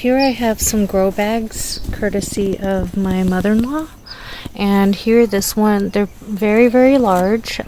here I have some grow bags courtesy of my mother-in-law, and here this one, they're very, very large.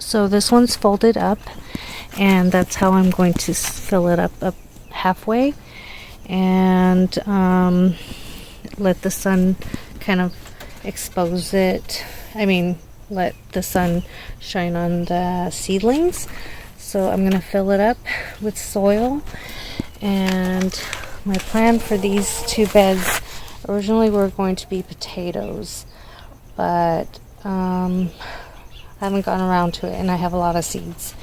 So this one's folded up, and that's how I'm going to fill it up halfway, and let the sun kind of expose it. Let the sun shine on the seedlings. So I'm going to fill it up with soil. And my plan for these two beds originally were going to be potatoes, but I haven't gotten around to it, and I have a lot of seeds,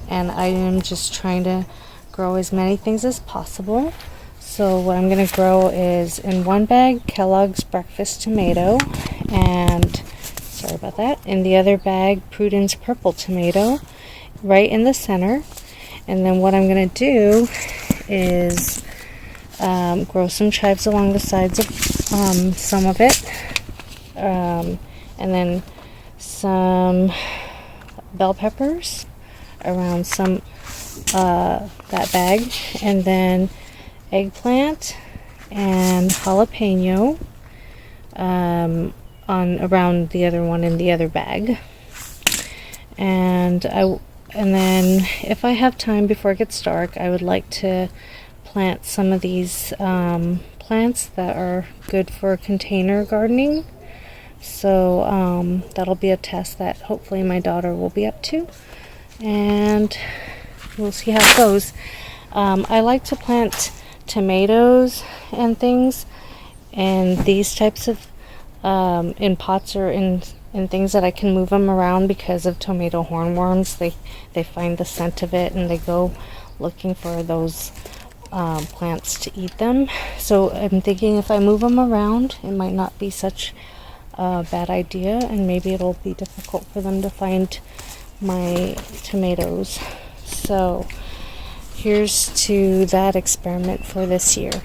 and I am just trying to grow as many things as possible. So what I'm going to grow is, in one bag, Kellogg's breakfast tomato, and sorry about that, in the other bag, Pruden's purple tomato, right in the center. And then what I'm going to do is grow some chives along the sides of some of it, and then some bell peppers around some that bag, and then eggplant and jalapeno on around the other one in the other bag. And then if I have time before it gets dark, I would like to plant some of these plants that are good for container gardening. So that'll be a test that hopefully my daughter will be up to, and we'll see how it goes. I like to plant tomatoes and things and these types of in pots or in things that I can move them around because of tomato hornworms. They find the scent of it and they go looking for those plants to eat them. So I'm thinking if I move them around, it might not be such a bad idea, and maybe it'll be difficult for them to find my tomatoes. So here's to that experiment for this year.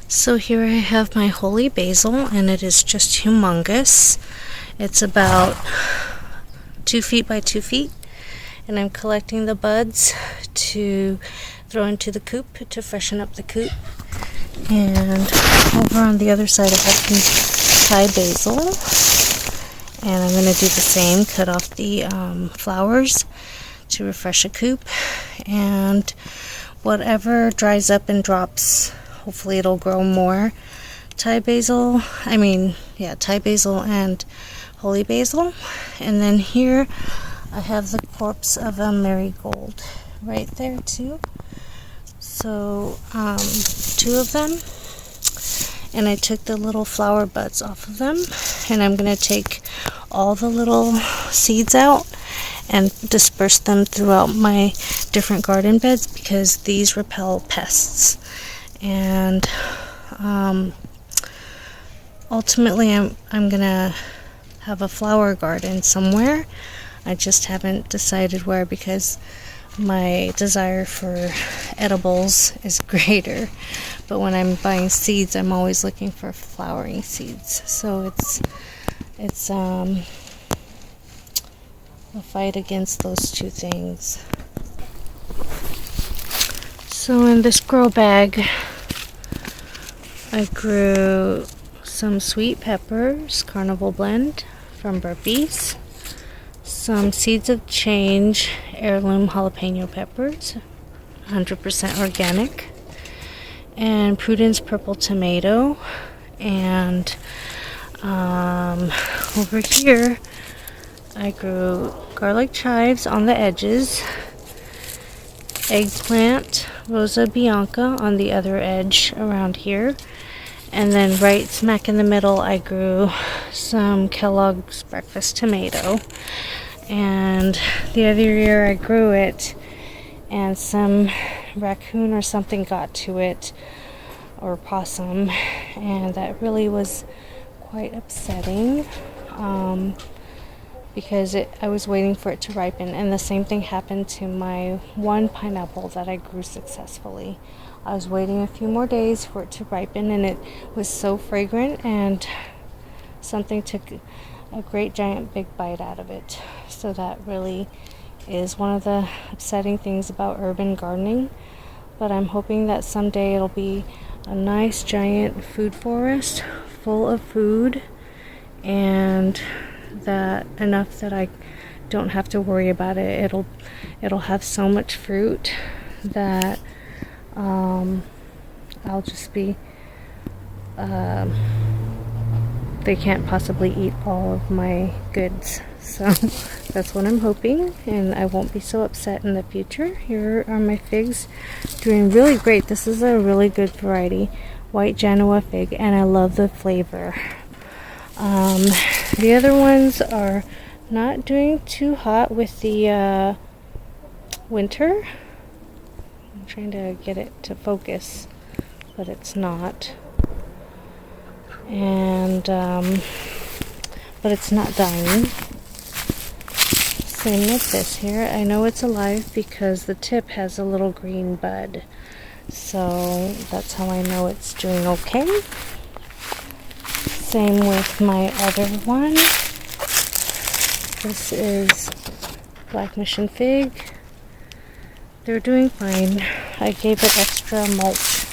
So here I have my holy basil, and it is just humongous. It's about 2 feet by 2 feet, and I'm collecting the buds to throw into the coop to freshen up the coop. And over on the other side I have some Thai basil, and I'm going to do the same, cut off the flowers to refresh a coop, and whatever dries up and drops, hopefully it'll grow more. Thai basil and holy basil. And then here I have the corpse of a marigold right there too. So 2 of them, and I took the little flower buds off of them, and I'm going to take all the little seeds out and disperse them throughout my different garden beds because these repel pests. And ultimately I'm gonna have a flower garden somewhere. I just haven't decided where because my desire for edibles is greater. But when I'm buying seeds, I'm always looking for flowering seeds. So it's a fight against those two things. So in this grow bag, I grew some sweet peppers, carnival blend from Burpees, some seeds of change, heirloom jalapeno peppers, 100% organic, and Pruden's purple tomato, and over here I grew garlic chives on the edges, eggplant, Rosa Bianca on the other edge around here, and then right smack in the middle I grew some Kellogg's breakfast tomato. And the other year I grew it and some raccoon or something got to it, or possum, and that really was quite upsetting. Because I was waiting for it to ripen, and the same thing happened to my one pineapple that I grew successfully. I was waiting a few more days for it to ripen, and it was so fragrant, and something took a great giant big bite out of it. So that really is one of the upsetting things about urban gardening. but I'm hoping that someday it'll be a nice giant food forest full of food, and that enough that I don't have to worry about it. It'll have so much fruit that I'll just be they can't possibly eat all of my goods. So that's what I'm hoping, and I won't be so upset in the future. Here are my figs, doing really great. This is a really good variety, white Genoa fig, and I love the flavor. The other ones are not doing too hot with the winter. I'm trying to get it to focus, but it's not. And but it's not dying. Same with this here. I know it's alive because the tip has a little green bud, so that's how I know it's doing okay. Same with my other one. This is black mission fig. They're doing fine. I gave it extra mulch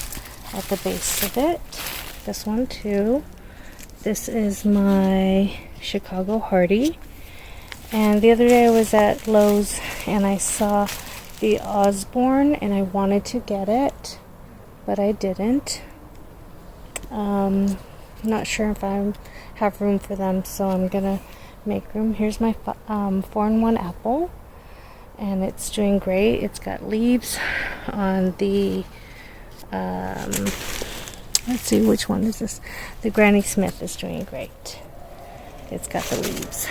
at the base of it. This one too. This is my Chicago Hardy. And the other day I was at Lowe's and I saw the Osborne and I wanted to get it, but I didn't. Not sure if I have room for them, so I'm gonna make room. Here's my 4-in-1 apple, and it's doing great. It's got leaves on the let's see, which one is this? The Granny Smith is doing great. It's got the leaves,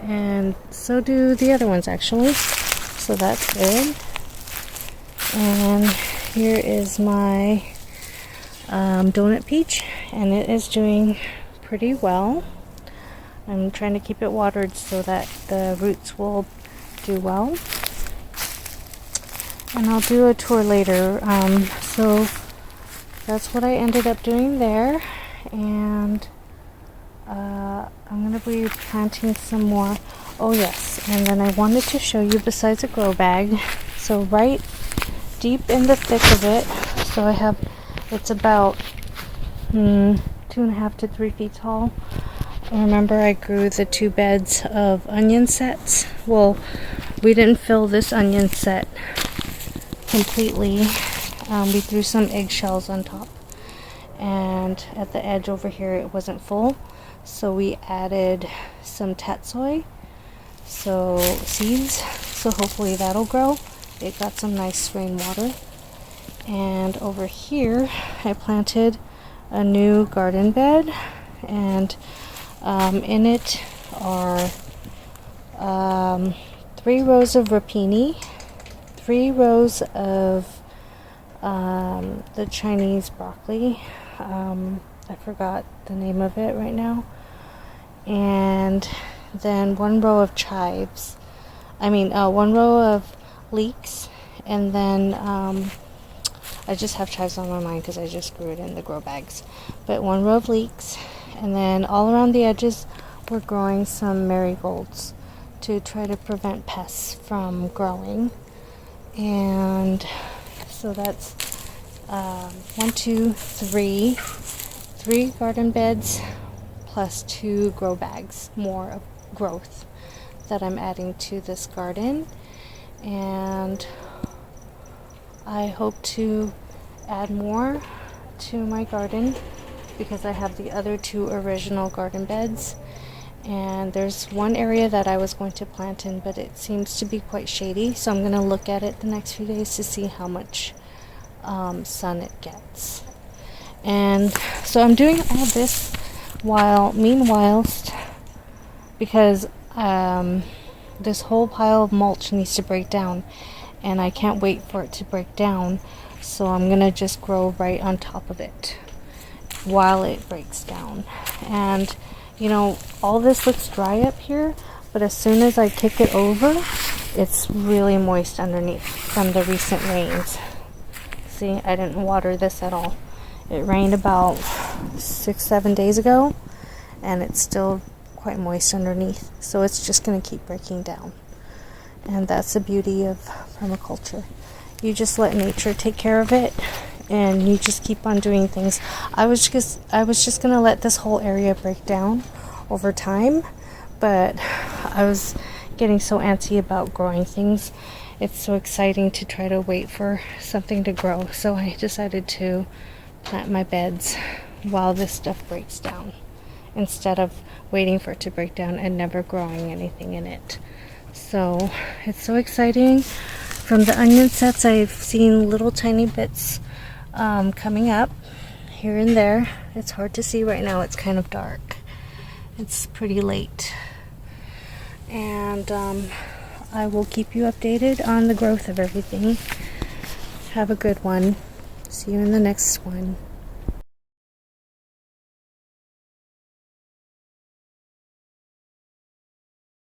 and so do the other ones actually, so that's good. And here is my donut peach, and it is doing pretty well. I'm trying to keep it watered so that the roots will do well, and I'll do a tour later. So that's what I ended up doing there, and I'm going to be planting some more. Oh yes, and then I wanted to show you, besides a grow bag, so right deep in the thick of it, so I have, it's about 2.5 to 3 feet tall. Remember I grew the 2 beds of onion sets? Well, we didn't fill this onion set completely. We threw some eggshells on top, and at the edge over here it wasn't full, so we added some tatsoi, so seeds, so hopefully that'll grow. It got some nice rainwater. And over here I planted a new garden bed, and in it are 3 rows of rapini, 3 rows of the Chinese broccoli. I forgot the name of it right now. And then 1 row of chives. 1 row of leeks, and then I just have chives on my mind because I just grew it in the grow bags. But 1 row of leeks, and then all around the edges we're growing some marigolds to try to prevent pests from growing. And so that's 1, 2, 3 garden beds plus 2 grow bags more of growth that I'm adding to this garden. And I hope to add more to my garden because I have the other 2 original garden beds, and there's one area that I was going to plant in, but it seems to be quite shady, so I'm going to look at it the next few days to see how much sun it gets. And so I'm doing all this meanwhile, because this whole pile of mulch needs to break down, and I can't wait for it to break down, so I'm gonna just grow right on top of it while it breaks down. And all this looks dry up here, but as soon as I kick it over, it's really moist underneath from the recent rains. See, I didn't water this at all. It rained about 6-7 days ago, and it's still quite moist underneath, so it's just going to keep breaking down. And that's the beauty of permaculture. you just let nature take care of it, and you just keep on doing things. I was just gonna let this whole area break down over time, but I was getting so antsy about growing things. It's so exciting to try to wait for something to grow, so I decided to plant my beds while this stuff breaks down, instead of waiting for it to break down and never growing anything in it. So it's so exciting. From the onion sets, I've seen little tiny bits coming up here and there. It's hard to see right now, it's kind of dark. It's pretty late. And I will keep you updated on the growth of everything. Have a good one. See you in the next one.